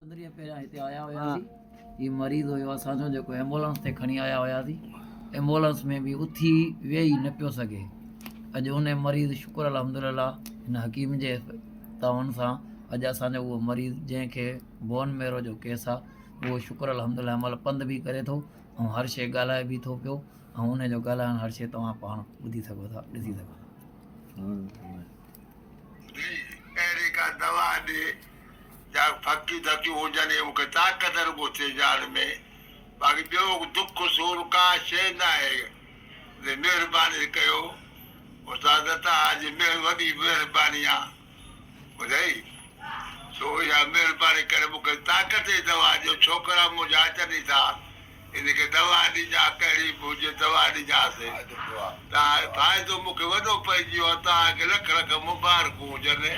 15 पहिरियां हिते आया हुयासीं। हीउ मरीज़ हुयो असांजो जेको एम्बुलेंस ते खणी आया हुयासीं। एम्बुलेंस में बि उथी वेही न पियो सघे। अॼु उन मरीज़ शुक्र अल्हम्दुलिल्लाह हिन हकीम जे तवन सां अॼु असांजो उहो मरीज़ जंहिंखे बोन मेरो जो केस आहे उहो शुक्र अल्हम्दुलिल्लाह हिन महिल पंधु बि करे थो ऐं हर शइ ॻाल्हाए बि थो पियो ऐं उन जो ॻाल्हाइण हर शइ तव्हां पाण ॿुधी सघो था ॾिसी सघो था। अहिड़ी का दवा ॾे या फकी थकी हुजनि मूंखे ताक़त रुॻो थिए जान में, बाक़ी ॿियो दुख सूर का शइ न आहे। महिरबानी कयो उस्ताद तव्हांजी वॾी महिरबानी आहे ॿुधाई सो इहा महिरबानी करे मूंखे ताक़त जी दवा ॾियो। छोकिरा मुंहिंजा अचनि था इनखे दवा ॾिजां कहिड़ी बि हुजे दवा ॾिजांसि। तव्हां फ़ाइदो मूंखे वॾो पइजी वियो आहे। तव्हांखे लख लख मुबारकूं हुजनि।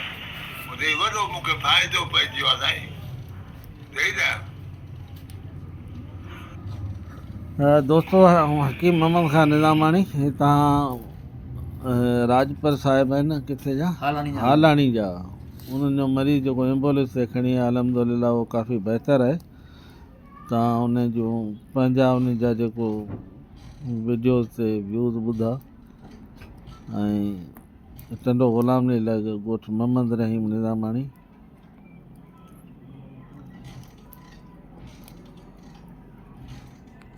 ॿुधे वॾो मूंखे फ़ाइदो पइजी वियो आहे साईं सही न। दोस्तों हकीम मोहम्मद खान निज़ामाणी हितां राजपर साहिब आहिनि किथे जा हालाणी जा उन्हनि जो मरीज़ जेको एम्बुलेंस ते खणी आहे अल्हम्दुलिल्लाह उहो काफ़ी बहितर आहे। तव्हां उन जूं पंहिंजा उन जा जेको वीडियोज़ ते व्यूज़ ॿुधा ऐं टंडो ग़ुलाम लीला जो ॻोठु मोहम्मद रहीम निज़ामाणी